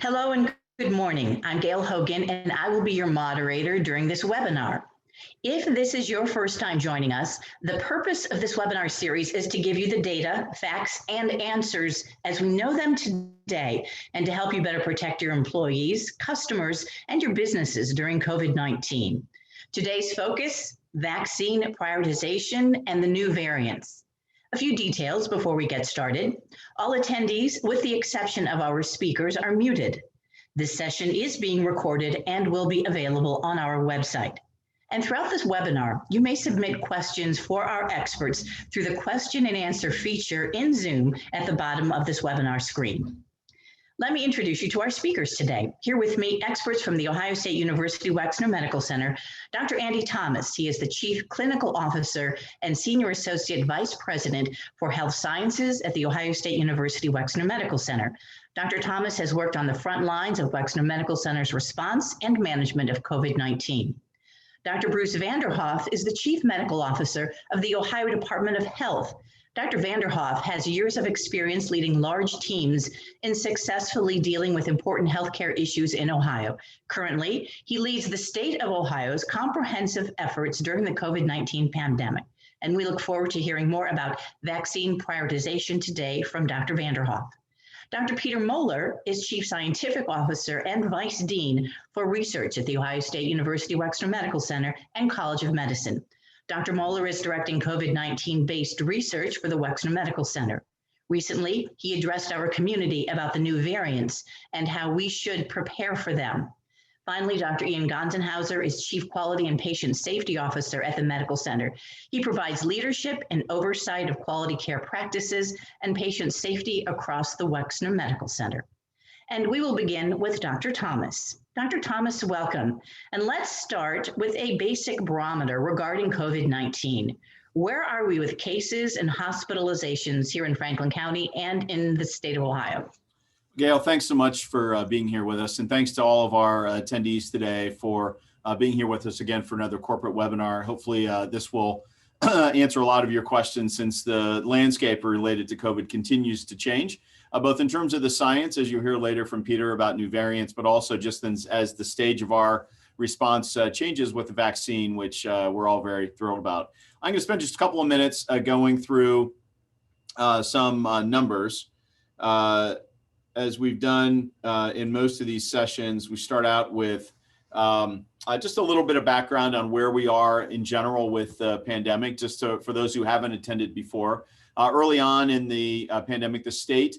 Hello and good morning. I'm Gail Hogan, and I will be your moderator during this webinar. If this is your first time joining us, the purpose of this webinar series is to give you the data, facts, and answers as we know them today, and to help you better protect your employees, customers, and your businesses during COVID-19. Today's focus, vaccine prioritization and the new variants. A few details before we get started. All attendees, with the exception of our speakers, are muted. This session is being recorded and will be available on our website. And throughout this webinar, you may submit questions for our experts through the question and answer feature in Zoom at the bottom of this webinar screen. Let me introduce you to our speakers today. Here with me, experts from The Ohio State University Wexner Medical Center, Dr. Andy Thomas. He is the Chief Clinical Officer and Senior Associate Vice President for Health Sciences at The Ohio State University Wexner Medical Center. Dr. Thomas has worked on the front lines of Wexner Medical Center's response and management of COVID-19. Dr. Bruce Vanderhoff is the Chief Medical Officer of the Ohio Department of Health. Dr. Vanderhoff has years of experience leading large teams in successfully dealing with important healthcare issues in Ohio. Currently, he leads the state of Ohio's comprehensive efforts during the COVID-19 pandemic. And we look forward to hearing more about vaccine prioritization today from Dr. Vanderhoff. Dr. Peter Moeller is Chief Scientific Officer and Vice Dean for Research at the Ohio State University Wexner Medical Center and College of Medicine. Dr. Moeller is directing COVID-19-based research for the Wexner Medical Center. Recently, he addressed our community about the new variants and how we should prepare for them. Finally, Dr. Ian Gonzenhauser is Chief Quality and Patient Safety Officer at the Medical Center. He provides leadership and oversight of quality care practices and patient safety across the Wexner Medical Center. And we will begin with Dr. Thomas. Dr. Thomas, welcome. And let's start with a basic barometer regarding COVID-19. Where are we with cases and hospitalizations here in Franklin County and in the state of Ohio? Gail, thanks so much for being here with us. And thanks to all of our attendees today for being here with us again for another corporate webinar. Hopefully this will answer a lot of your questions since the landscape related to COVID continues to change, both in terms of the science, as you'll hear later from Peter about new variants, but also just as the stage of our response changes with the vaccine, which we're all very thrilled about. I'm going to spend just a couple of minutes going through some numbers. As we've done in most of these sessions, we start out with just a little bit of background on where we are in general with the pandemic, for those who haven't attended before. Early on in the pandemic, the state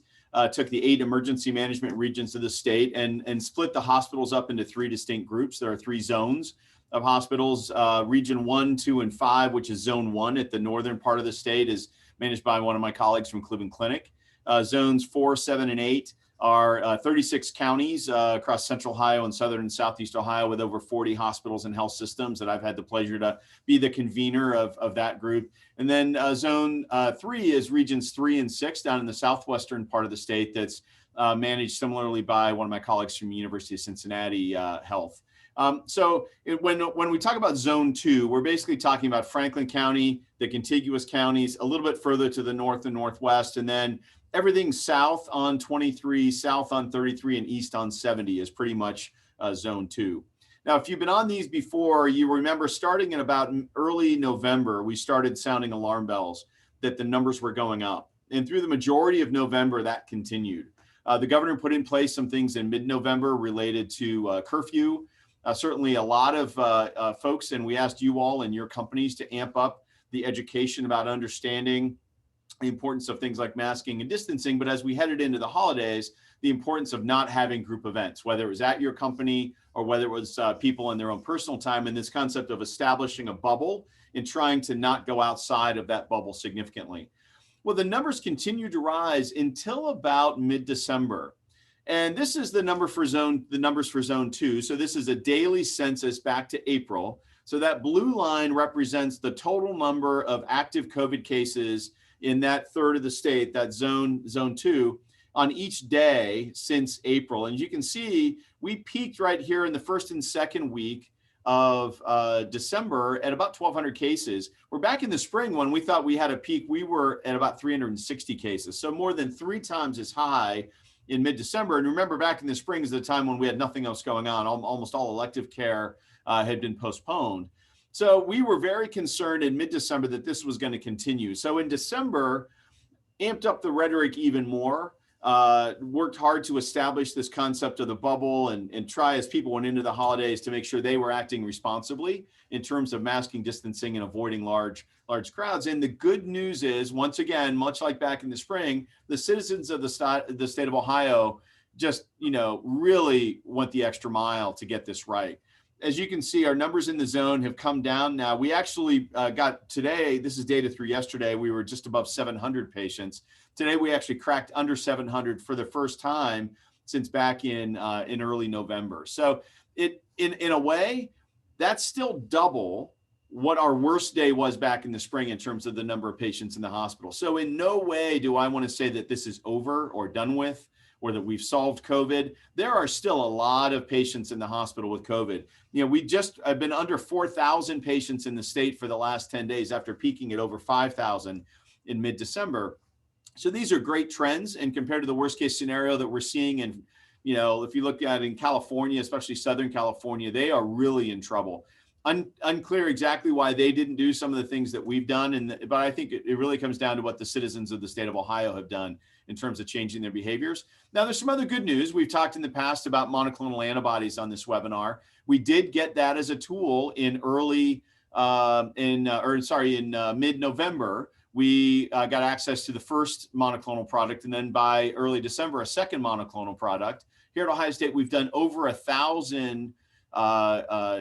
took the 8 emergency management regions of the state and split the hospitals up into 3 distinct groups. There are 3 zones of hospitals. Region 1, 2, and 5, which is Zone 1 at the northern part of the state, is managed by one of my colleagues from Cleveland Clinic. Zones 4, 7, and 8 are 36 counties across central Ohio and southern and southeast Ohio with over 40 hospitals and health systems that I've had the pleasure to be the convener of that group. And then Zone 3 is regions 3 and 6 down in the southwestern part of the state that's managed similarly by one of my colleagues from University of Cincinnati Health. When we talk about Zone 2, we're basically talking about Franklin County, the contiguous counties, a little bit further to the north and northwest, and then everything south on 23, south on 33, and east on 70 is pretty much Zone 2. Now, if you've been on these before, you remember starting in about early November, we started sounding alarm bells that the numbers were going up. And through the majority of November, that continued. The governor put in place some things in mid-November related to curfew. Certainly a lot of folks, and we asked you all and your companies to amp up the education about understanding the importance of things like masking and distancing. But as we headed into the holidays, the importance of not having group events, whether it was at your company or whether it was people in their own personal time, and this concept of establishing a bubble and trying to not go outside of that bubble significantly. Well, the numbers continued to rise until about mid-December. And this is the numbers for Zone 2. So this is a daily census back to April. So that blue line represents the total number of active COVID cases in that third of the state, that zone 2, on each day since April. And you can see we peaked right here in the first and second week of December at about 1,200 cases. We're back in the spring when we thought we had a peak, we were at about 360 cases. So more than 3 times as high in mid-December. And remember, back in the spring is the time when we had nothing else going on. Almost all elective care had been postponed. So we were very concerned in mid-December that this was going to continue. So in December, amped up the rhetoric even more, worked hard to establish this concept of the bubble and try, as people went into the holidays, to make sure they were acting responsibly in terms of masking, distancing, and avoiding large crowds. And the good news is, once again, much like back in the spring, the citizens of the state of Ohio just, really went the extra mile to get this right. As you can see, our numbers in the zone have come down now. We actually got today, this is data through yesterday, we were just above 700 patients. Today, we actually cracked under 700 for the first time since back in early November. So in a way, that's still double what our worst day was back in the spring in terms of the number of patients in the hospital. So in no way do I want to say that this is over or done with, or that we've solved COVID. There are still a lot of patients in the hospital with COVID. I've been under 4,000 patients in the state for the last 10 days after peaking at over 5,000 in mid-December. So these are great trends, and compared to the worst case scenario that we're seeing in, if you look at in California, especially Southern California, they are really in trouble. Unclear exactly why they didn't do some of the things that we've done, but I think it really comes down to what the citizens of the state of Ohio have done in terms of changing their behaviors. Now, there's some other good news. We've talked in the past about monoclonal antibodies on this webinar. We did get that as a tool in mid-November. We got access to the first monoclonal product, and then by early December, a second monoclonal product. Here at Ohio State, we've done over 1,000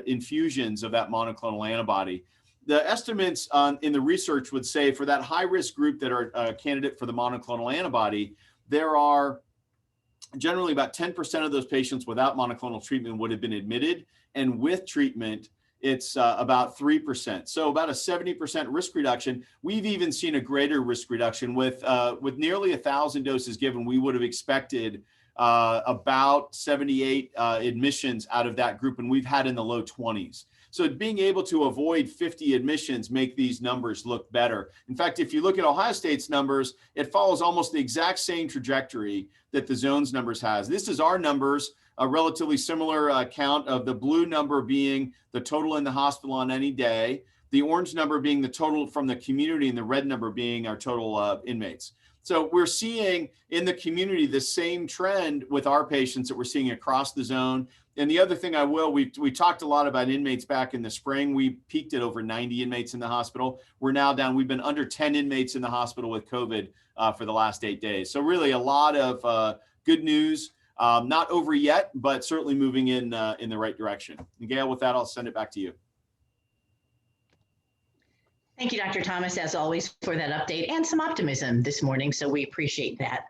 infusions of that monoclonal antibody. The estimates in the research would say for that high-risk group that are a candidate for the monoclonal antibody, there are generally about 10% of those patients without monoclonal treatment would have been admitted, and with treatment, it's about 3%. So about a 70% risk reduction. We've even seen a greater risk reduction with nearly 1,000 doses given. We would have expected about 78 admissions out of that group, and we've had in the low 20s. So being able to avoid 50 admissions make these numbers look better. In fact, if you look at Ohio State's numbers, it follows almost the exact same trajectory that the zone's numbers has. This is our numbers, a relatively similar count of the blue number being the total in the hospital on any day, the orange number being the total from the community, and the red number being our total inmates. So we're seeing in the community the same trend with our patients that we're seeing across the zone. And the other thing we talked a lot about inmates back in the spring. We peaked at over 90 inmates in the hospital. We're now down, we've been under 10 inmates in the hospital with COVID for the last 8 days. So really a lot of good news, not over yet, but certainly moving in the right direction. And Gail, with that, I'll send it back to you. Thank you, Dr. Thomas, as always, for that update and some optimism this morning, so we appreciate that.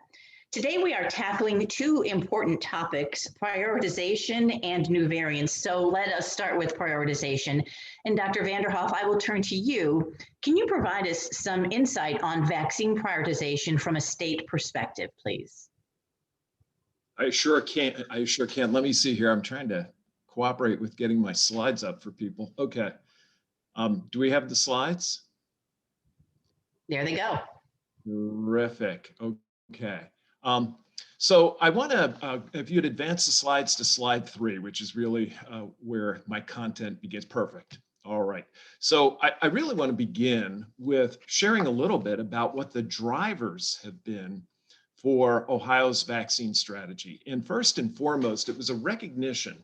Today, we are tackling two important topics, prioritization and new variants. So let us start with prioritization. And Dr. Vanderhoff, I will turn to you. Can you provide us some insight on vaccine prioritization from a state perspective, please? I sure can. Let me see here. I'm trying to cooperate with getting my slides up for people. Okay. Do we have the slides? There they go. Terrific. Okay. So I want to, if you'd advance the slides to slide 3, which is really where my content begins. Perfect. All right. So I really want to begin with sharing a little bit about what the drivers have been for Ohio's vaccine strategy. And first and foremost, it was a recognition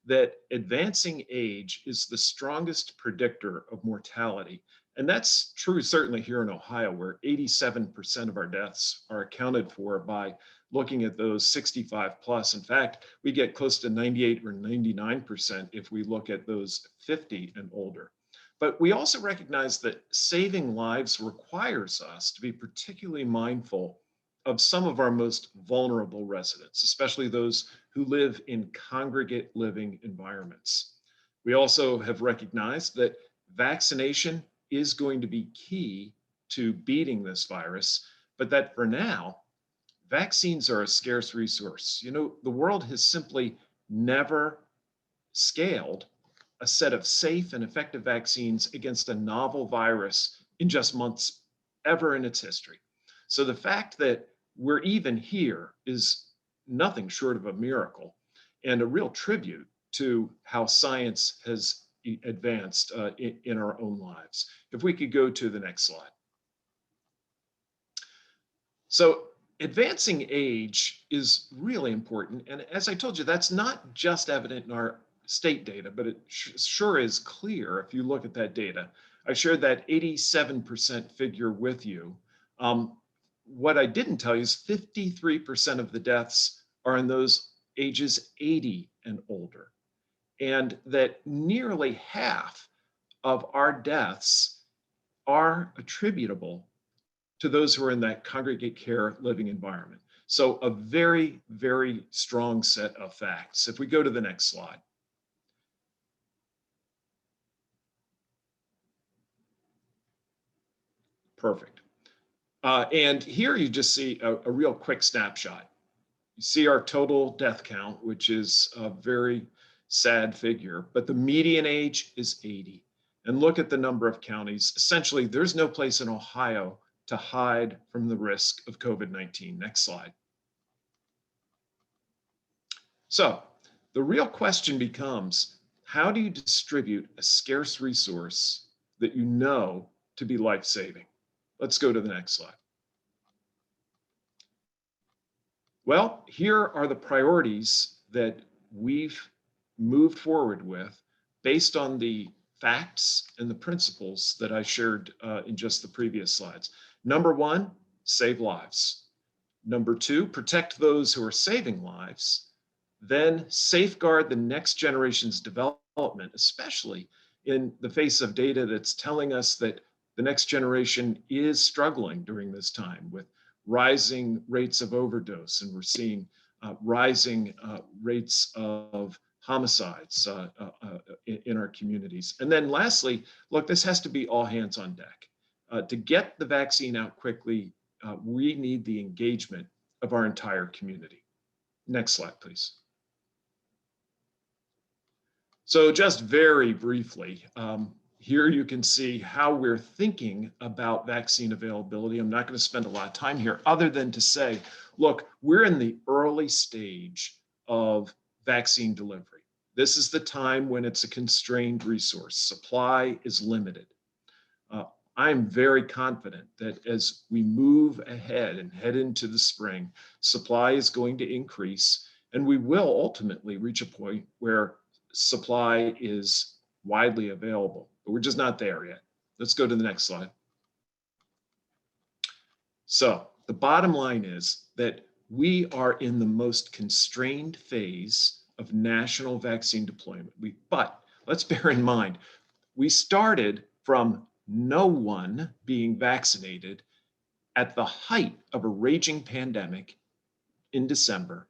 that advancing age is the strongest predictor of mortality. And that's true certainly here in Ohio, where 87% of our deaths are accounted for by looking at those 65 plus. In fact, we get close to 98 or 99% if we look at those 50 and older. But we also recognize that saving lives requires us to be particularly mindful of some of our most vulnerable residents, especially those who live in congregate living environments. We also have recognized that vaccination is going to be key to beating this virus, but that for now, vaccines are a scarce resource. You know, the world has simply never scaled a set of safe and effective vaccines against a novel virus in just months ever in its history. So the fact that we're even here is nothing short of a miracle and a real tribute to how science has advanced in our own lives. If we could go to the next slide. So advancing age is really important. And as I told you, that's not just evident in our state data, but it sure is clear if you look at that data. I shared that 87% figure with you. What I didn't tell you is 53% of the deaths are in those ages 80 and older, and that nearly half of our deaths are attributable to those who are in that congregate care living environment. So a very, very strong set of facts. If we go to the next slide. Perfect. And here you just see a real quick snapshot. You see our total death count, which is a very sad figure, but the median age is 80. And look at the number of counties. Essentially, there's no place in Ohio to hide from the risk of COVID-19. Next slide. So the real question becomes, how do you distribute a scarce resource that you know to be life-saving? Let's go to the next slide. Well, here are the priorities that we've moved forward with based on the facts and the principles that I shared in just the previous slides. Number one, save lives. Number two, protect those who are saving lives. Then safeguard the next generation's development, especially in the face of data that's telling us that the next generation is struggling during this time with rising rates of overdose, and we're seeing rising rates of homicides in our communities. And then lastly, look, this has to be all hands on deck. To get the vaccine out quickly, we need the engagement of our entire community. Next slide, please. So just very briefly, here you can see how we're thinking about vaccine availability. I'm not going to spend a lot of time here other than to say, look, we're in the early stage of vaccine delivery. This is the time when it's a constrained resource. Supply is limited. I'm very confident that as we move ahead and head into the spring, supply is going to increase, and we will ultimately reach a point where supply is widely available, but we're just not there yet. Let's go to the next slide. So the bottom line is that we are in the most constrained phase of national vaccine deployment. But let's bear in mind, we started from no one being vaccinated at the height of a raging pandemic in December,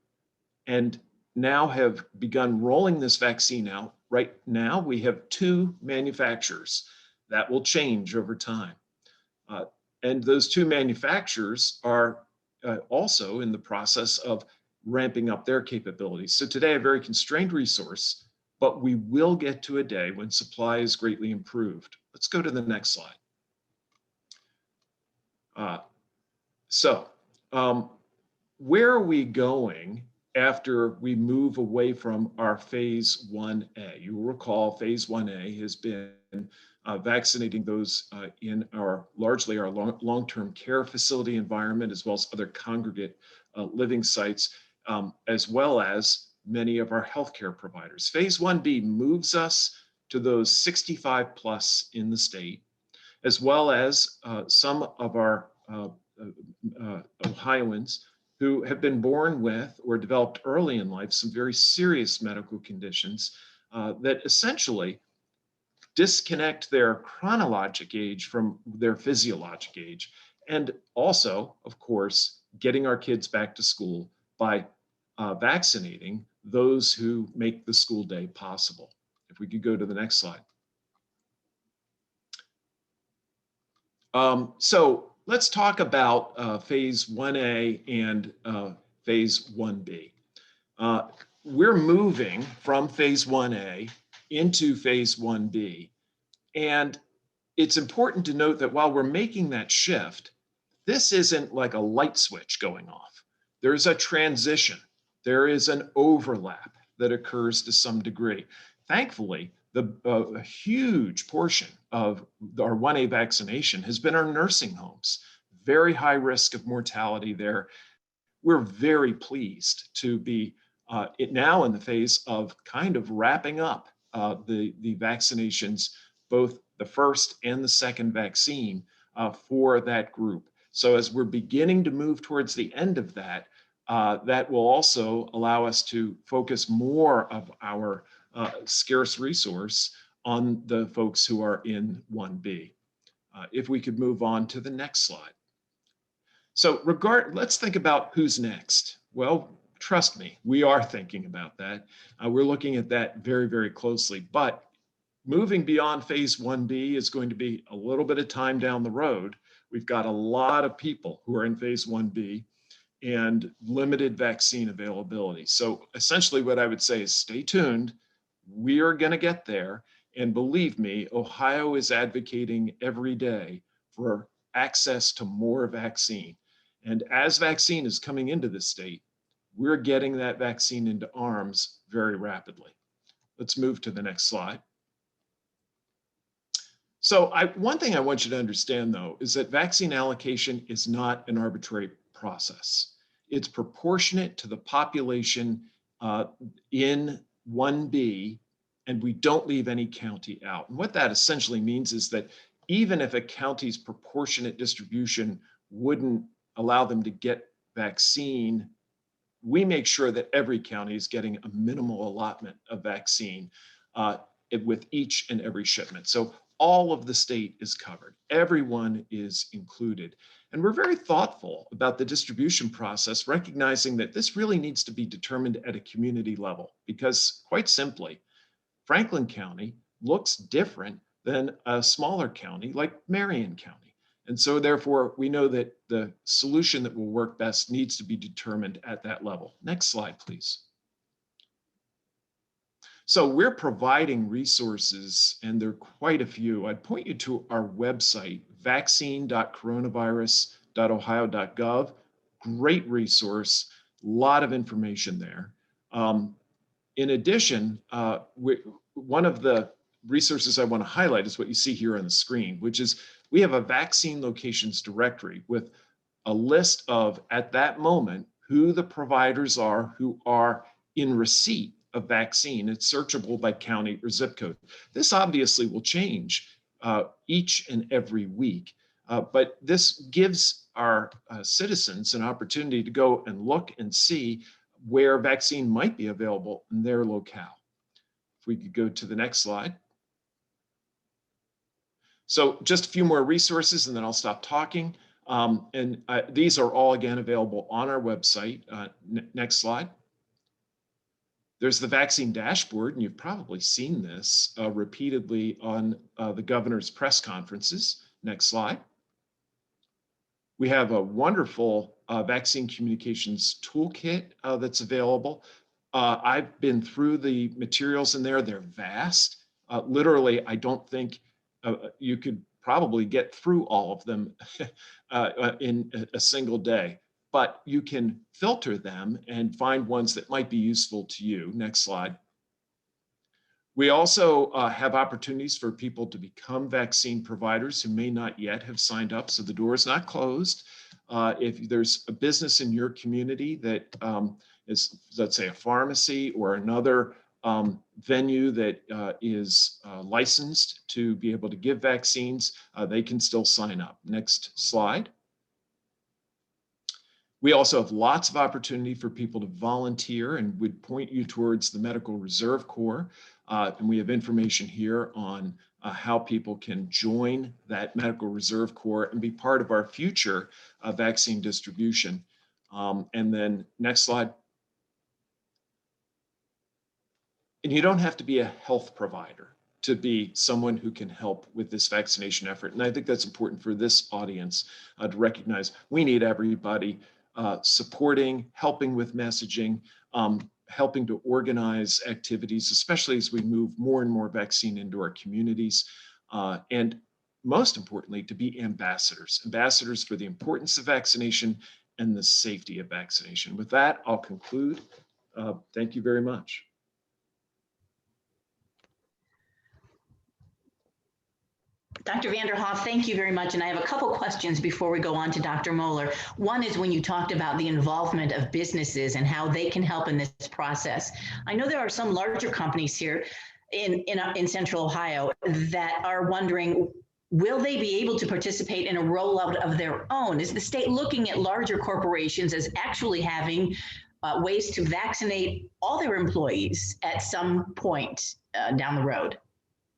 and now have begun rolling this vaccine out. Right now, we have 2 manufacturers. That will change over time. And those 2 manufacturers are also in the process of ramping up their capabilities. So today, a very constrained resource, but we will get to a day when supply is greatly improved. Let's go to the next slide. Where are we going after we move away from our phase 1A? You will recall phase 1A has been vaccinating those in largely our long-term care facility environment, as well as other congregate living sites, as well as many of our healthcare providers. Phase 1B moves us to those 65 plus in the state, as well as some of our Ohioans who have been born with or developed early in life some very serious medical conditions that essentially disconnect their chronologic age from their physiologic age. And also, of course, getting our kids back to school by vaccinating those who make the school day possible. If we could go to the next slide. So let's talk about phase 1A and phase 1B. We're moving from phase 1A into phase 1B. And it's important to note that while we're making that shift, this isn't like a light switch going off. There's a transition. There is an overlap that occurs to some degree. Thankfully, a huge portion of our 1A vaccination has been our nursing homes. Very high risk of mortality there. We're very pleased to be now in the phase of kind of wrapping up the vaccinations, both the first and the second vaccine for that group. So as we're beginning to move towards the end of that, that will also allow us to focus more of our scarce resource on the folks who are in 1B. If we could move on to the next slide. So let's think about who's next. Well, trust me, we are thinking about that. We're looking at that very, very closely, but moving beyond phase 1B is going to be a little bit of time down the road. We've got a lot of people who are in phase 1B and limited vaccine availability. So essentially what I would say is stay tuned. We are going to get there. And believe me, Ohio is advocating every day for access to more vaccine. And as vaccine is coming into the state, we're getting that vaccine into arms very rapidly. Let's move to the next slide. So one thing I want you to understand, though, is that vaccine allocation is not an arbitrary process. It's proportionate to the population in 1B, and we don't leave any county out. And what that essentially means is that even if a county's proportionate distribution wouldn't allow them to get vaccine, we make sure that every county is getting a minimal allotment of vaccine with each and every shipment. So all of the state is covered. Everyone is included. And we're very thoughtful about the distribution process, recognizing that this really needs to be determined at a community level, because quite simply, Franklin County looks different than a smaller county like Marion County. And so therefore, we know that the solution that will work best needs to be determined at that level. Next slide, please. So we're providing resources, and there are quite a few. I'd point you to our website, vaccine.coronavirus.ohio.gov. Great resource, a lot of information there. In addition, one of the resources I want to highlight is what you see here on the screen, which is we have a vaccine locations directory with a list of, at that moment, who the providers are who are in receipt of vaccine. It's searchable by county or zip code. This obviously will change each and every week, but this gives our citizens an opportunity to go and look and see where vaccine might be available in their locale. If we could go to the next slide. So just a few more resources and then I'll stop talking. These are all again available on our website. Next slide. There's the vaccine dashboard, and you've probably seen this repeatedly on the governor's press conferences. Next slide. We have a wonderful vaccine communications toolkit that's available. I've been through the materials in there. They're vast. Literally, I don't think you could probably get through all of them in a single day, but you can filter them and find ones that might be useful to you. Next slide. We also have opportunities for people to become vaccine providers who may not yet have signed up, so the door is not closed. If there's a business in your community that is, let's say, a pharmacy or another venue that is licensed to be able to give vaccines, they can still sign up. Next slide. We also have lots of opportunity for people to volunteer, and would point you towards the Medical Reserve Corps. And we have information here on how people can join that Medical Reserve Corps and be part of our future vaccine distribution. And then next slide. And you don't have to be a health provider to be someone who can help with this vaccination effort. And I think that's important for this audience to recognize. We need everybody supporting, helping with messaging, helping to organize activities, especially as we move more and more vaccine into our communities. And most importantly, to be ambassadors for the importance of vaccination and the safety of vaccination. With that, I'll conclude Thank you very much. Dr. Vanderhoff, thank you very much. And I have a couple questions before we go on to Dr. Moeller. One is when you talked about the involvement of businesses and how they can help in this process. I know there are some larger companies here in Central Ohio that are wondering, will they be able to participate in a rollout of their own? Is the state looking at larger corporations as actually having ways to vaccinate all their employees at some point down the road?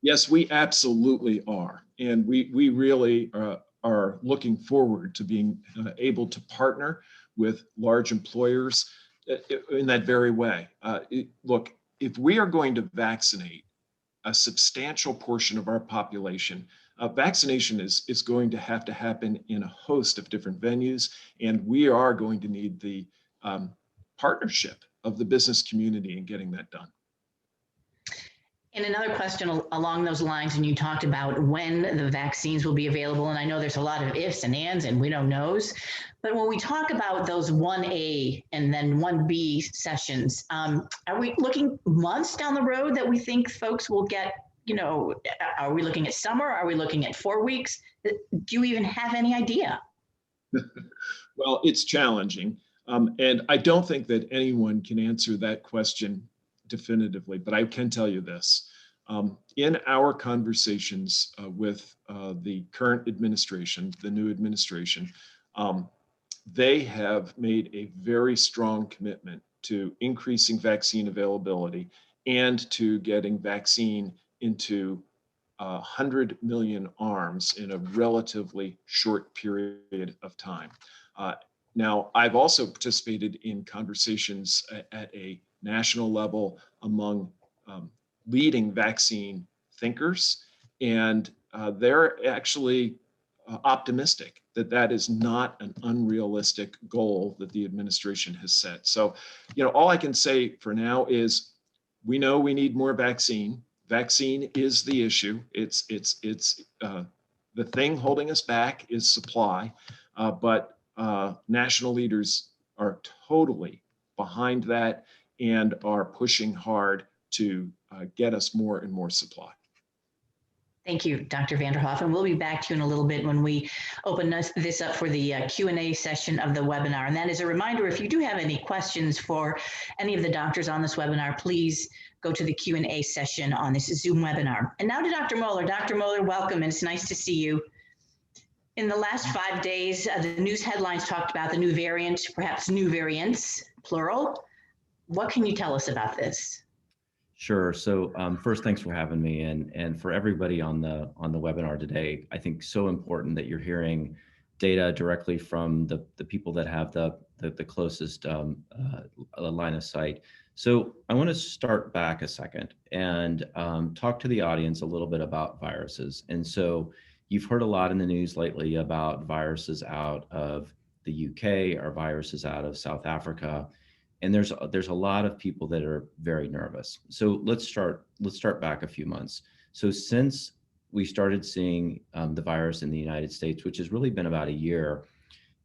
Yes, we absolutely are. And we really are looking forward to being able to partner with large employers in that very way. Look, if we are going to vaccinate a substantial portion of our population, vaccination is going to have to happen in a host of different venues, and we are going to need the partnership of the business community in getting that done. And another question along those lines, and you talked about when the vaccines will be available, and I know there's a lot of ifs and ands and we don't knows, but when we talk about those 1A and then 1B sessions, are we looking months down the road that we think folks will get, are we looking at summer? Are we looking at 4 weeks? Do you even have any idea? Well, it's challenging. And I don't think that anyone can answer that question definitively, but I can tell you this. In our conversations with the current administration, the new administration, they have made a very strong commitment to increasing vaccine availability and to getting vaccine into 100 million arms in a relatively short period of time. Now, I've also participated in conversations at a national level among leading vaccine thinkers, and they're actually optimistic that that is not an unrealistic goal that the administration has set. So, all I can say for now is we know we need more vaccine. Vaccine is the issue. It's the thing holding us back is supply, but national leaders are totally behind that and are pushing hard to get us more and more supply. Thank you, Dr. Vanderhoff. And we'll be back to you in a little bit when we open this up for the Q&A session of the webinar. And that is a reminder, if you do have any questions for any of the doctors on this webinar, please go to the Q&A session on this Zoom webinar. And now to Dr. Moeller. Dr. Moeller, welcome, and it's nice to see you. In the last 5 days, the news headlines talked about the new variant, perhaps new variants, plural. What can you tell us about this? Sure. So first, thanks for having me, and for everybody on the webinar today. I think so important that you're hearing data directly from the people that have the closest line of sight. So I want to start back a second and talk to the audience a little bit about viruses. And so you've heard a lot in the news lately about viruses out of the UK or viruses out of South Africa. And there's a lot of people that are very nervous. So let's start back a few months. So since we started seeing the virus in the United States, which has really been about a year,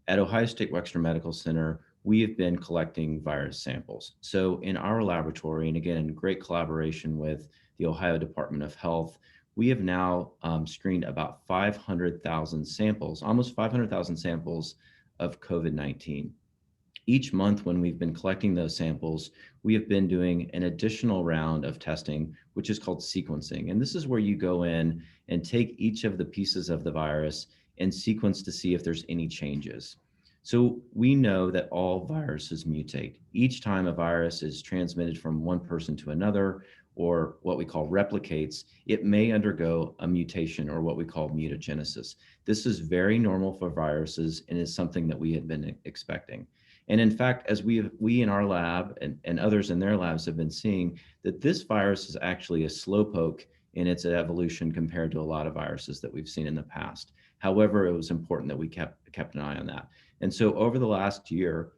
at Ohio State Wexner Medical Center, we have been collecting virus samples. So in our laboratory, and again, in great collaboration with the Ohio Department of Health, we have now screened about 500,000 samples, almost 500,000 samples of COVID-19. Each month when we've been collecting those samples, we have been doing an additional round of testing, which is called sequencing. And this is where you go in and take each of the pieces of the virus and sequence to see if there's any changes. So we know that all viruses mutate. Each time a virus is transmitted from one person to another, or what we call replicates, it may undergo a mutation, or what we call mutagenesis. This is very normal for viruses and is something that we had been expecting. And in fact, as we in our lab and others in their labs have been seeing, that this virus is actually a slowpoke in its evolution compared to a lot of viruses that we've seen in the past. However, it was important that we kept an eye on that. And so over the last year,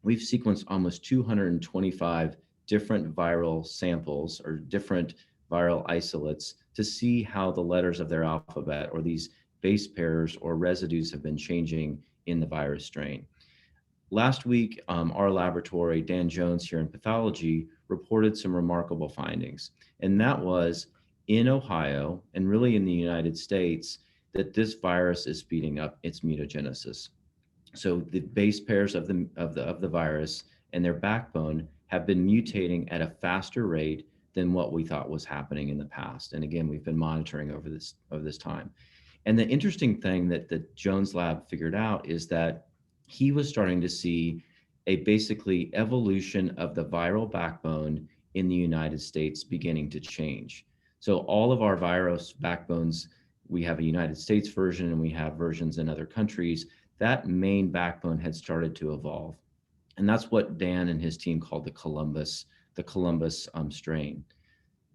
we've sequenced almost 225 different viral samples or different viral isolates to see how the letters of their alphabet, or these base pairs or residues, have been changing in the virus strain. last week, our laboratory, Dan Jones here in pathology, reported some remarkable findings. And that was in Ohio and really in the United States, that this virus is speeding up its mutagenesis. So the base pairs of the virus and their backbone have been mutating at a faster rate than what we thought was happening in the past. And again, we've been monitoring over this time. And the interesting thing that the Jones lab figured out is that he was starting to see a basically evolution of the viral backbone in the United States beginning to change. So all of our virus backbones, we have a United States version and we have versions in other countries. That main backbone had started to evolve. And that's what Dan and his team called the Columbus strain.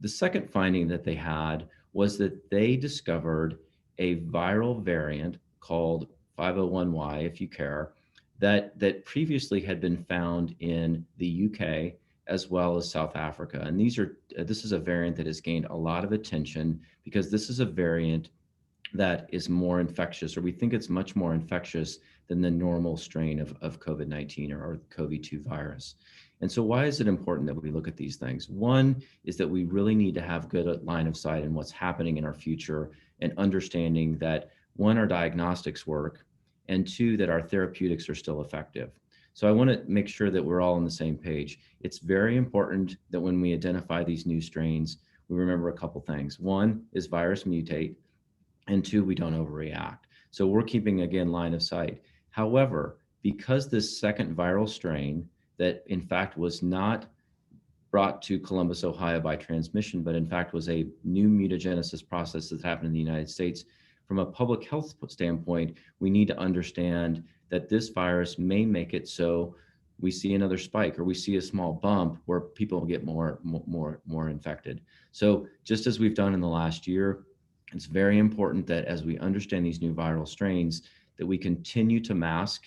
The second finding that they had was that they discovered a viral variant called 501Y, if you care, that previously had been found in the UK as well as South Africa. And this is a variant that has gained a lot of attention because this is a variant that is more infectious, or we think it's much more infectious than the normal strain of COVID-19 or COVID-2 virus. And so why is it important that we look at these things? One is that we really need to have good line of sight in what's happening in our future and understanding that, one, our diagnostics work, and two, that our therapeutics are still effective. So I want to make sure that we're all on the same page. It's very important that when we identify these new strains, we remember a couple things. One is virus mutate, and two, we don't overreact. So we're keeping, again, line of sight. However, because this second viral strain that in fact was not brought to Columbus, Ohio by transmission, but in fact was a new mutagenesis process that happened in the United States, from a public health standpoint, we need to understand that this virus may make it so we see another spike or we see a small bump where people get more infected. So just as we've done in the last year, it's very important that as we understand these new viral strains, that we continue to mask,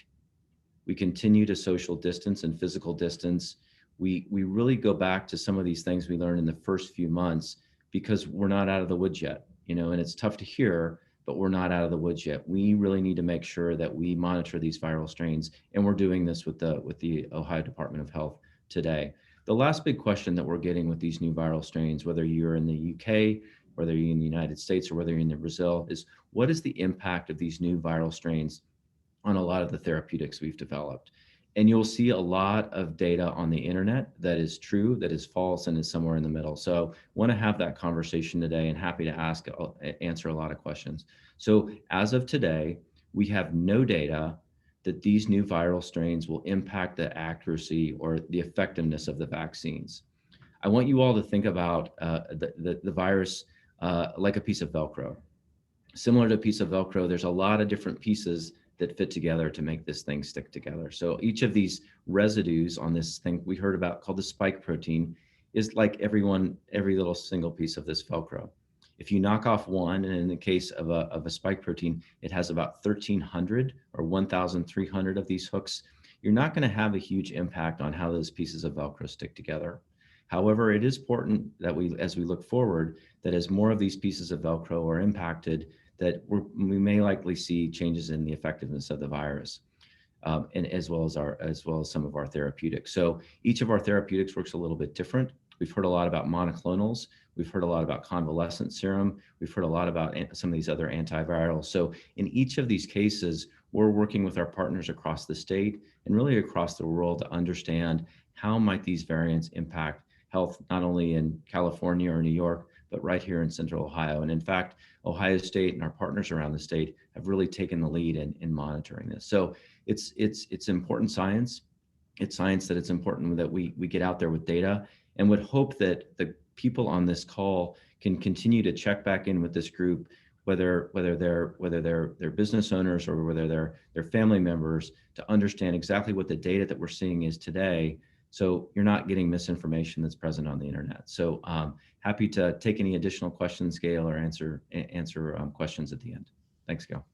we continue to social distance and physical distance. We really go back to some of these things we learned in the first few months because we're not out of the woods yet, and it's tough to hear, but we're not out of the woods yet. We really need to make sure that we monitor these viral strains, and we're doing this with the Ohio Department of Health today. The last big question that we're getting with these new viral strains, whether you're in the UK, whether you're in the United States, or whether you're in Brazil, is what is the impact of these new viral strains on a lot of the therapeutics we've developed? And you'll see a lot of data on the internet that is true, that is false, and is somewhere in the middle. So want to have that conversation today, and happy to answer a lot of questions. So as of today, we have no data that these new viral strains will impact the accuracy or the effectiveness of the vaccines. I want you all to think about the virus like a piece of Velcro. Similar to a piece of Velcro, there's a lot of different pieces that fit together to make this thing stick together. So each of these residues on this thing we heard about called the spike protein is like every little single piece of this Velcro. If you knock off one, and in the case of a spike protein, it has about 1,300 or 1,300 of these hooks, you're not going to have a huge impact on how those pieces of Velcro stick together. However, it is important that as we look forward, that as more of these pieces of Velcro are impacted, that we may likely see changes in the effectiveness of the virus, and as well as some of our therapeutics. So each of our therapeutics works a little bit different. We've heard a lot about monoclonals. We've heard a lot about convalescent serum. We've heard a lot about some of these other antivirals. So in each of these cases, we're working with our partners across the state and really across the world to understand how might these variants impact health, not only in California or New York, but right here in Central Ohio. And in fact, Ohio State and our partners around the state have really taken the lead in monitoring this. So it's important science. It's science that it's important that we get out there with data, and would hope that the people on this call can continue to check back in with this group, whether they're business owners or whether they're family members, to understand exactly what the data that we're seeing is today, so you're not getting misinformation that's present on the internet. So happy to take any additional questions, Gail, or answer questions at the end. Thanks, Gail.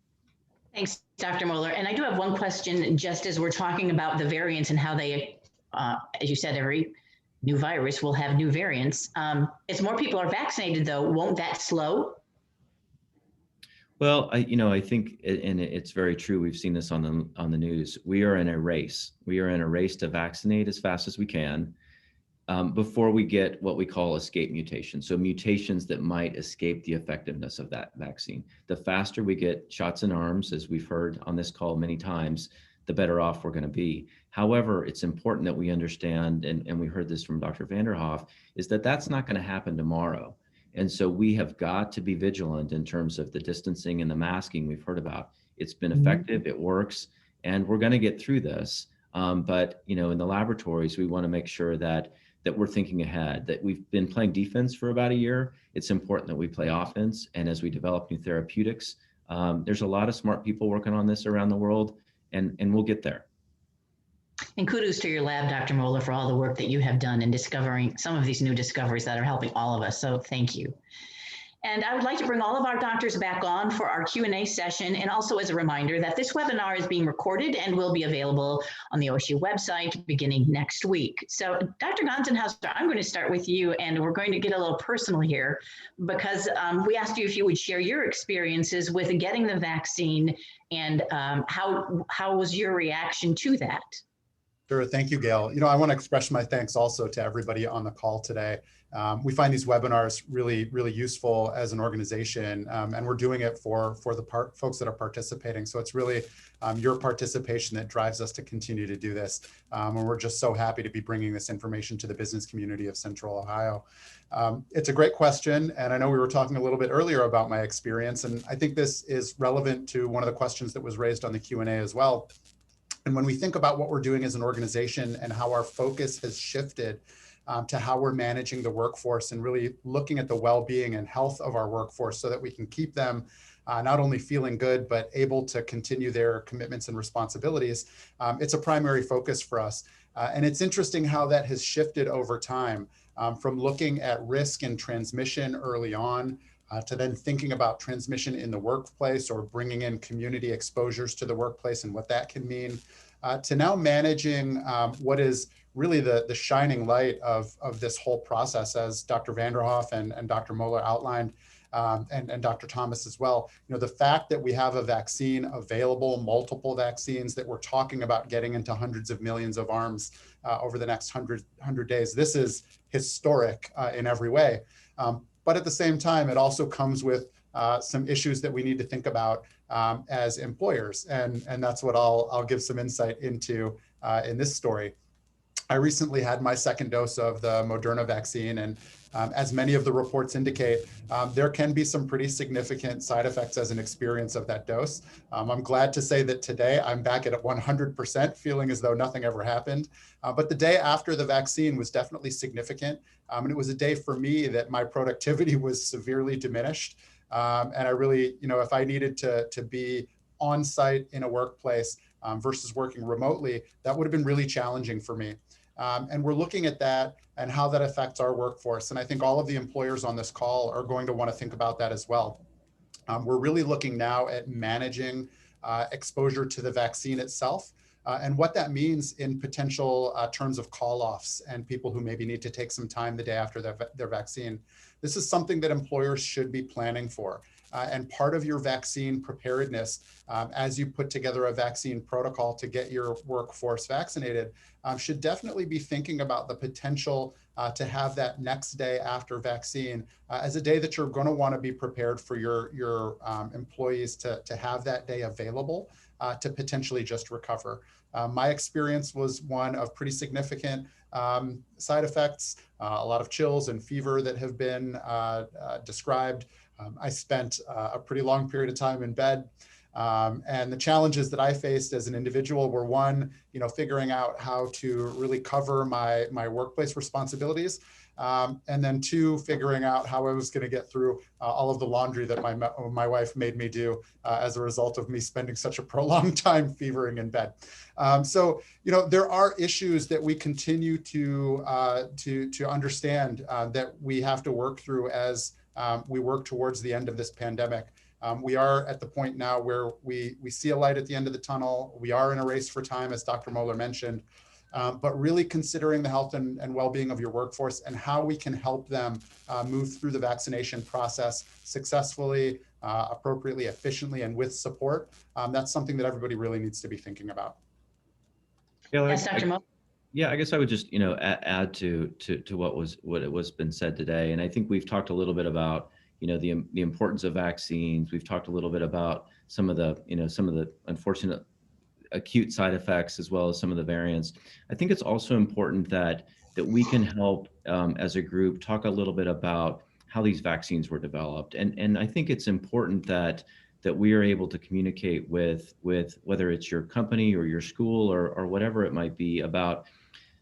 Thanks, Dr. Moeller. And I do have one question, just as we're talking about the variants and how they, as you said, every new virus will have new variants. As more people are vaccinated, though, won't that slow? Well, I think, and it's very true. We've seen this on the news. We are in a race. We are in a race to vaccinate as fast as we can before we get what we call escape mutations. So mutations that might escape the effectiveness of that vaccine. The faster we get shots in arms, as we've heard on this call many times, the better off we're going to be. However, it's important that we understand, and we heard this from Dr. Vanderhoff, is that that's not going to happen tomorrow. And so we have got to be vigilant in terms of the distancing and the masking we've heard about. It's been effective, it works, and we're going to get through this. But in the laboratories, we want to make sure that we're thinking ahead, that we've been playing defense for about a year. It's important that we play offense. And as we develop new therapeutics, there's a lot of smart people working on this around the world, and we'll get there. And kudos to your lab, Dr. Moeller, for all the work that you have done in discovering some of these new discoveries that are helping all of us. So thank you. And I would like to bring all of our doctors back on for our Q&A session. And also as a reminder that this webinar is being recorded and will be available on the OSU website beginning next week. So Dr. Gonzenhauser, I'm going to start with you, and we're going to get a little personal here because we asked you if you would share your experiences with getting the vaccine and how was your reaction to that? Sure. Thank you, Gail. I want to express my thanks also to everybody on the call today. We find these webinars really, really useful as an organization, and we're doing it for the folks that are participating. So it's really your participation that drives us to continue to do this. And we're just so happy to be bringing this information to the business community of Central Ohio. It's a great question, and I know we were talking a little bit earlier about my experience, and I think this is relevant to one of the questions that was raised on the Q&A as well. And when we think about what we're doing as an organization and how our focus has shifted to how we're managing the workforce and really looking at the well-being and health of our workforce so that we can keep them not only feeling good, but able to continue their commitments and responsibilities, it's a primary focus for us. And it's interesting how that has shifted over time from looking at risk and transmission early on to then thinking about transmission in the workplace or bringing in community exposures to the workplace and what that can mean, to now managing what is really the shining light of this whole process, as Dr. Vanderhoff and Dr. Moeller outlined, and Dr. Thomas as well. The fact that we have a vaccine available, multiple vaccines, that we're talking about getting into hundreds of millions of arms over the next 100 days, this is historic in every way. But at the same time, it also comes with some issues that we need to think about as employers. And that's what I'll give some insight into in this story. I recently had my second dose of the Moderna vaccine, and as many of the reports indicate, there can be some pretty significant side effects as an experience of that dose. I'm glad to say that today I'm back at 100%, feeling as though nothing ever happened. But the day after the vaccine was definitely significant. And it was a day for me that my productivity was severely diminished. And I really, if I needed to be on site in a workplace versus working remotely, that would have been really challenging for me. And we're looking at that and how that affects our workforce. And I think all of the employers on this call are going to want to think about that as well. We're really looking now at managing exposure to the vaccine itself and what that means in potential terms of call-offs and people who maybe need to take some time the day after their vaccine. This is something that employers should be planning for. And part of your vaccine preparedness, as you put together a vaccine protocol to get your workforce vaccinated, should definitely be thinking about the potential to have that next day after vaccine as a day that you're going to want to be prepared for your employees to have that day available to potentially just recover. My experience was one of pretty significant side effects, a lot of chills and fever that have been described. I spent a pretty long period of time in bed. And the challenges that I faced as an individual were one, figuring out how to really cover my workplace responsibilities. And then two, figuring out how I was going to get through all of the laundry that my wife made me do as a result of me spending such a prolonged time fevering in bed. So, there are issues that we continue to understand that we have to work through as we work towards the end of this pandemic. We are at the point now where we see a light at the end of the tunnel. We are in a race for time, as Dr. Moeller mentioned, but really considering the health and well-being of your workforce and how we can help them move through the vaccination process successfully appropriately, efficiently, and with support, that's something that everybody really needs to be thinking about. Yeah, Yes, Dr. Mo. Yeah, I guess I would just, add to what it was been said today. And I think we've talked a little bit about, the importance of vaccines. We've talked a little bit about some of the unfortunate acute side effects as well as some of the variants. I think it's also important that we can help as a group talk a little bit about how these vaccines were developed. And I think it's important that we are able to communicate with whether it's your company or your school or whatever it might be about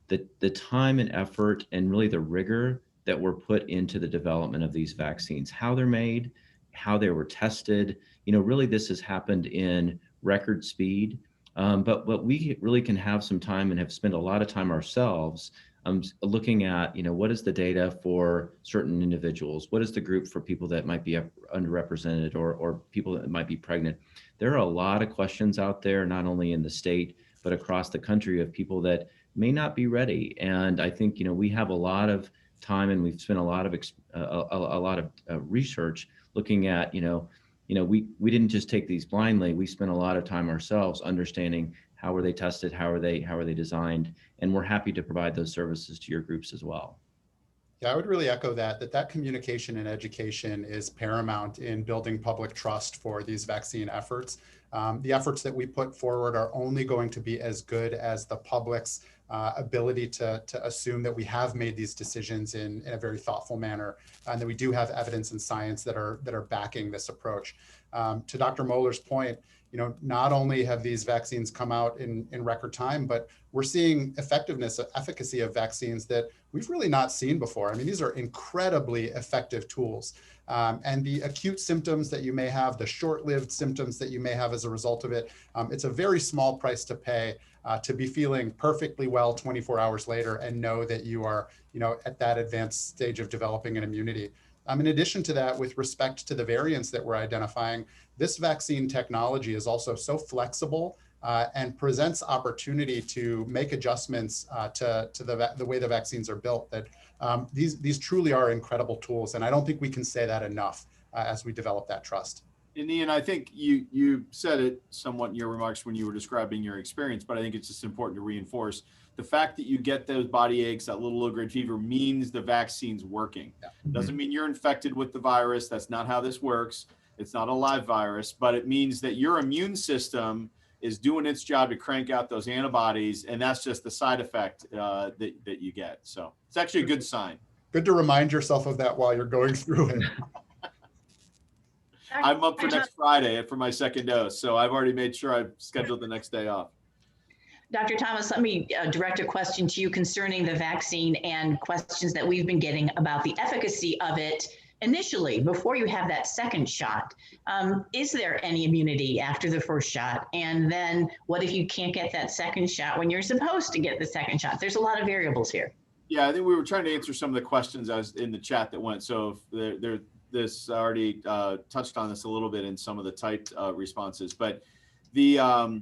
the time and effort and really the rigor that were put into the development of these vaccines, how they're made, how they were tested. Really this has happened in record speed. But we really can have some time and have spent a lot of time ourselves looking at, what is the data for certain individuals? What is the group for people that might be underrepresented or people that might be pregnant? There are a lot of questions out there, not only in the state, but across the country of people that may not be ready. And I think, we have a lot of time and we've spent a lot of research looking at, we didn't just take these blindly. We spent a lot of time ourselves understanding how were they tested, how are they designed, and we're happy to provide those services to your groups as well. Yeah, I would really echo that communication and education is paramount in building public trust for these vaccine efforts. The efforts that we put forward are only going to be as good as the public's ability to assume that we have made these decisions in a very thoughtful manner, and that we do have evidence and science that are backing this approach. To Dr. Moeller's point, not only have these vaccines come out in record time, but we're seeing efficacy of vaccines that we've really not seen before. I mean, these are incredibly effective tools. And the acute symptoms that you may have, the short-lived symptoms that you may have as a result of it, it's a very small price to pay to be feeling perfectly well 24 hours later and know that you are, at that advanced stage of developing an immunity. In addition to that, with respect to the variants that we're identifying, this vaccine technology is also so flexible and presents opportunity to make adjustments to the way the vaccines are built, that these truly are incredible tools. And I don't think we can say that enough as we develop that trust. And Ian, I think you said it somewhat in your remarks when you were describing your experience, but I think it's just important to reinforce the fact that you get those body aches, that little low-grade fever, means the vaccine's working. Yeah. Doesn't mean you're infected with the virus. That's not how this works. It's not a live virus, but it means that your immune system is doing its job to crank out those antibodies, and that's just the side effect that you get. So it's actually a good sign. Good to remind yourself of that while you're going through it. I'm up for next Friday for my second dose, so I've already made sure I've scheduled the next day off. Dr. Thomas, let me direct a question to you concerning the vaccine and questions that we've been getting about the efficacy of it initially, before you have that second shot. Is there any immunity after the first shot? And then what if you can't get that second shot when you're supposed to get the second shot? There's a lot of variables here. Yeah, I think we were trying to answer some of the questions I was in the chat that went. So if this already touched on this a little bit in some of the typed responses, but in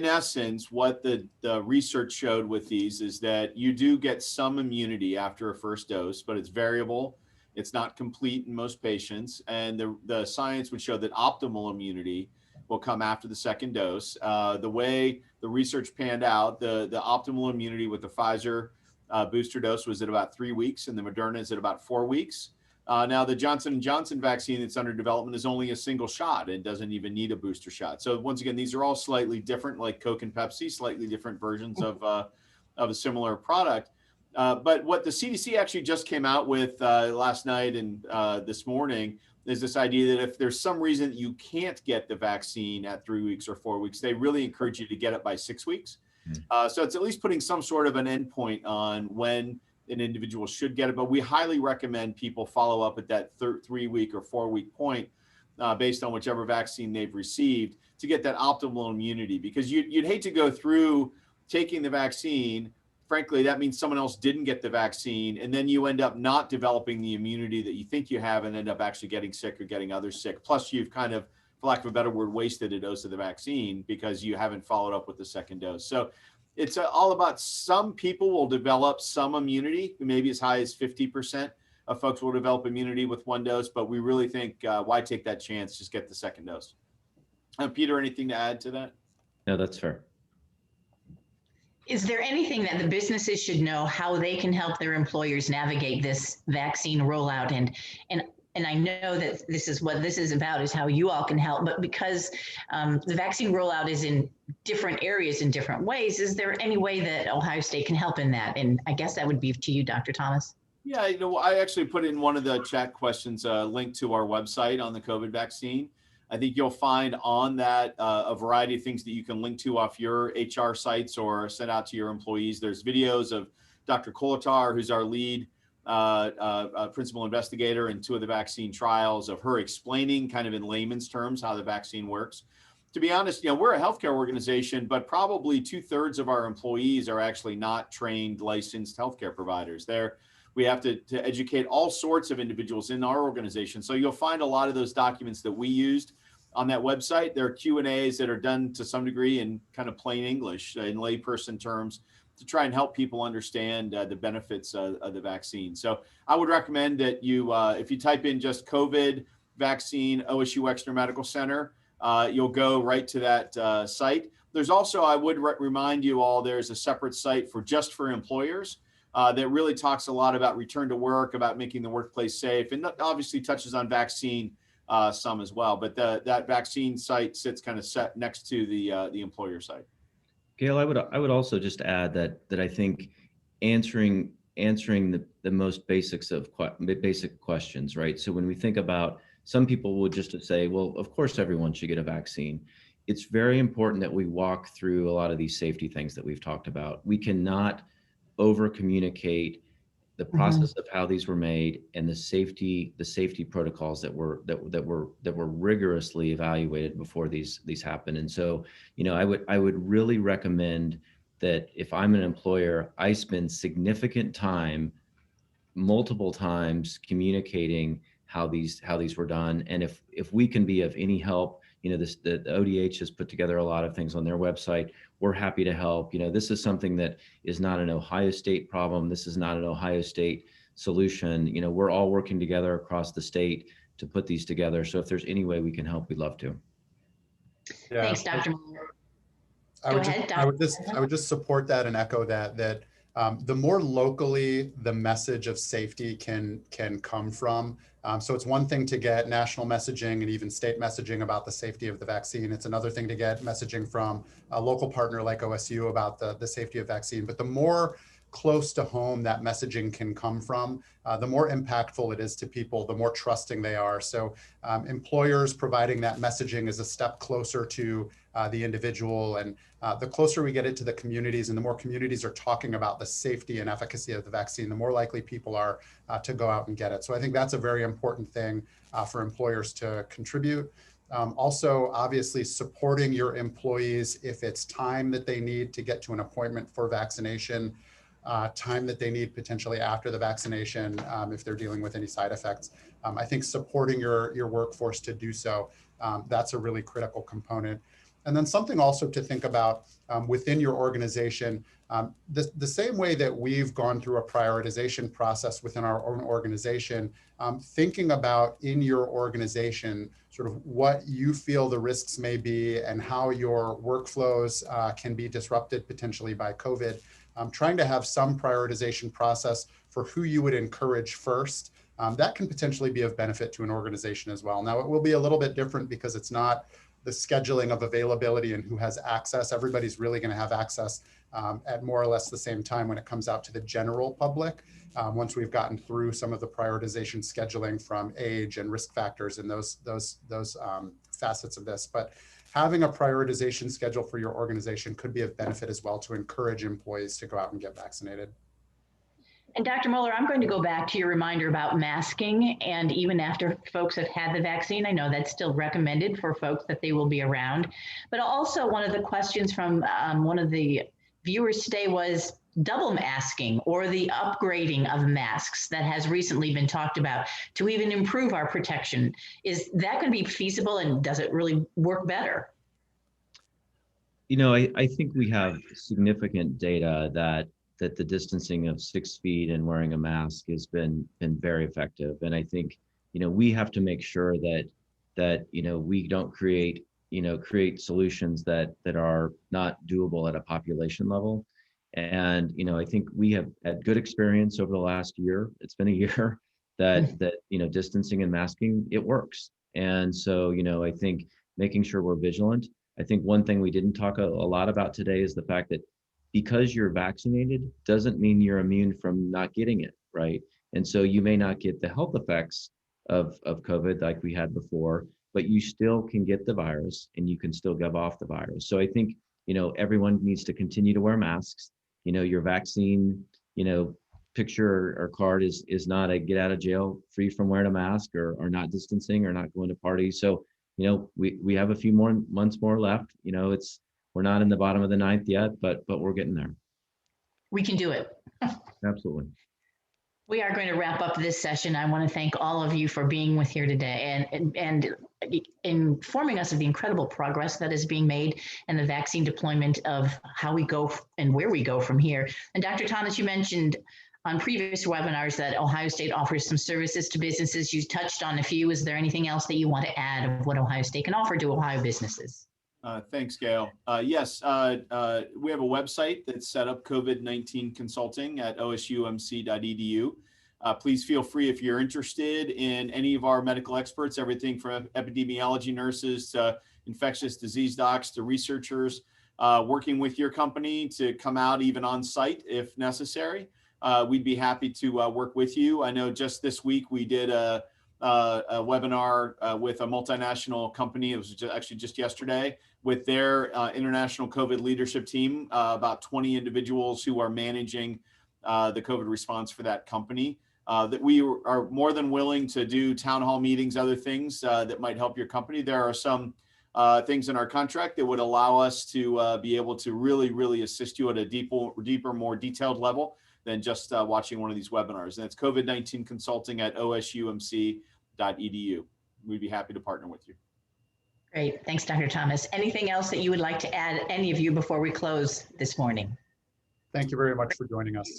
essence, what the research showed with these is that you do get some immunity after a first dose, but it's variable. It's not complete in most patients. And the science would show that optimal immunity will come after the second dose. The way the research panned out, the optimal immunity with the Pfizer booster dose was at about 3 weeks, and the Moderna is at about 4 weeks. Now, the Johnson & Johnson vaccine that's under development is only a single shot. It doesn't even need a booster shot. So once again, these are all slightly different, like Coke and Pepsi, slightly different versions of a similar product. But what the CDC actually just came out with last night and this morning is this idea that if there's some reason that you can't get the vaccine at 3 weeks or 4 weeks, they really encourage you to get it by 6 weeks. So it's at least putting some sort of an endpoint on when an individual should get it, but we highly recommend people follow up at that 3 week or 4 week point based on whichever vaccine they've received to get that optimal immunity, because you'd hate to go through taking the vaccine. Frankly, that means someone else didn't get the vaccine, and then you end up not developing the immunity that you think you have and end up actually getting sick or getting others sick. Plus, you've kind of, for lack of a better word, wasted a dose of the vaccine because you haven't followed up with the second dose. So it's all about, some people will develop some immunity, maybe as high as 50% folks will develop immunity with one dose, but we really think why take that chance? Just get the second dose. Peter, anything to add to that? No, that's fair. Is there anything that the businesses should know how they can help their employers navigate this vaccine rollout? And I know that this is what this is about, is how you all can help, but because the vaccine rollout is in different areas in different ways, is there any way that Ohio State can help in that? And I guess that would be to you, Dr. Thomas. Yeah, I actually put in one of the chat questions a link to our website on the COVID vaccine. I think you'll find on that a variety of things that you can link to off your HR sites or send out to your employees. There's videos of Dr. Kolatar, who's our lead principal investigator in 2 of the vaccine trials, of her explaining kind of in layman's terms how the vaccine works. To be honest, we're a healthcare organization, but probably 2/3 of our employees are actually not trained, licensed healthcare providers. We have to educate all sorts of individuals in our organization. So you'll find a lot of those documents that we used on that website. There are Q&As that are done to some degree in kind of plain English, in layperson terms, to try and help people understand the benefits of the vaccine. So I would recommend that you, if you type in just COVID vaccine OSU Wexner Medical Center, you'll go right to that site. There's also, I would remind you all, there's a separate site just for employers that really talks a lot about return to work, about making the workplace safe, and that obviously touches on vaccine some as well. But that vaccine site sits kind of set next to the employer site. Gail, I would also just add that I think answering the most basic questions, right? So when we think about, some people would just say, well, of course everyone should get a vaccine. It's very important that we walk through a lot of these safety things that we've talked about. We cannot over communicate the process of how these were made and the safety protocols that were rigorously evaluated before these happened. And so, I would really recommend that if I'm an employer, I spend significant time, multiple times, communicating how these were done. And if we can be of any help, the ODH has put together a lot of things on their website. We're happy to help. This is something that is not an Ohio State problem. This is not an Ohio State solution. We're all working together across the state to put these together. So if there's any way we can help, we'd love to. Yeah. Thanks, Dr. Muller. I would just support that and echo that the more locally the message of safety can come from. So it's one thing to get national messaging and even state messaging about the safety of the vaccine. It's another thing to get messaging from a local partner like OSU about the safety of vaccine. But the more close to home that messaging can come from, the more impactful it is to people, the more trusting they are. So employers providing that messaging is a step closer to the individual. And the closer we get it to the communities and the more communities are talking about the safety and efficacy of the vaccine, the more likely people are to go out and get it. So I think that's a very important thing for employers to contribute. Also, obviously, supporting your employees if it's time that they need to get to an appointment for vaccination, time that they need potentially after the vaccination, if they're dealing with any side effects. I think supporting your workforce to do so, that's a really critical component. And then something also to think about within your organization, the same way that we've gone through a prioritization process within our own organization, thinking about in your organization sort of what you feel the risks may be and how your workflows can be disrupted potentially by COVID. Trying to have some prioritization process for who you would encourage first, that can potentially be of benefit to an organization as well. Now, it will be a little bit different because it's not the scheduling of availability and who has access. Everybody's really going to have access at more or less the same time when it comes out to the general public. Once we've gotten through some of the prioritization scheduling from age and risk factors and those facets of this. But having a prioritization schedule for your organization could be of benefit as well to encourage employees to go out and get vaccinated. And Dr. Muller, I'm going to go back to your reminder about masking. And even after folks have had the vaccine, I know that's still recommended for folks that they will be around. But also one of the questions from one of the viewers today was double masking or the upgrading of masks that has recently been talked about to even improve our protection. Is that going to be feasible, and does it really work better? I think we have significant data that that the distancing of 6 feet and wearing a mask has been very effective. And I think, we have to make sure that we don't create solutions that are not doable at a population level. And I think we have had good experience over the last year. It's been a year that distancing and masking, it works. And so I think making sure we're vigilant. I think one thing we didn't talk a lot about today is the fact that because you're vaccinated doesn't mean you're immune from not getting it, right? And so you may not get the health effects of COVID like we had before, but you still can get the virus and you can still give off the virus. So I think, everyone needs to continue to wear masks. Your vaccine, picture or card is not a get out of jail free from wearing a mask or not distancing or not going to parties. So, we have a few more months more left. We're not in the bottom of the ninth yet, but we're getting there. We can do it. Absolutely. We are going to wrap up this session. I want to thank all of you for being with here today and informing us of the incredible progress that is being made and the vaccine deployment of how we go and where we go from here. And Dr. Thomas, you mentioned on previous webinars that Ohio State offers some services to businesses. You touched on a few. Is there anything else that you want to add of what Ohio State can offer to Ohio businesses? Thanks, Gail. Yes, we have a website that's set up, COVID-19 Consulting at osumc.edu. Please feel free if you're interested in any of our medical experts, everything from epidemiology nurses to infectious disease docs to researchers, working with your company to come out even on site if necessary. We'd be happy to work with you. I know just this week we did a webinar with a multinational company. It was actually just yesterday with their international COVID leadership team, about 20 individuals who are managing the COVID response for that company. That we are more than willing to do town hall meetings, other things that might help your company. There are some things in our contract that would allow us to be able to really assist you at a deeper, more detailed level than just watching one of these webinars. And it's COVID-19 Consulting at osumc.edu. We'd be happy to partner with you. Great. Thanks, Dr. Thomas. Anything else that you would like to add, any of you, before we close this morning? Thank you very much for joining us.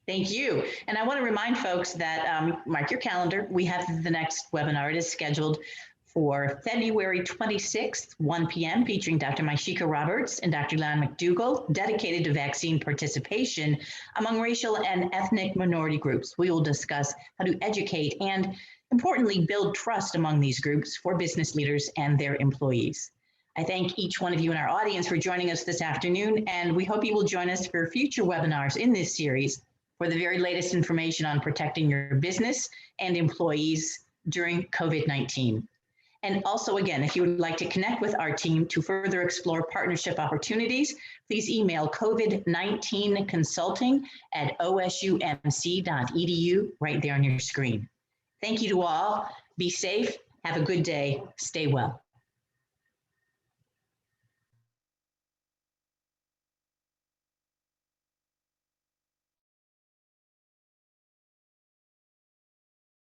Thank you. And I want to remind folks that mark your calendar. We have the next webinar. It is scheduled for February 26th, 1 p.m., featuring Dr. Maishika Roberts and Dr. Lan McDougall, dedicated to vaccine participation among racial and ethnic minority groups. We will discuss how to educate and, importantly, build trust among these groups for business leaders and their employees. I thank each one of you in our audience for joining us this afternoon, and we hope you will join us for future webinars in this series for the very latest information on protecting your business and employees during COVID-19. And also, again, if you would like to connect with our team to further explore partnership opportunities, please email covid19consulting@osumc.edu right there on your screen. Thank you to all. Be safe. Have a good day. Stay well.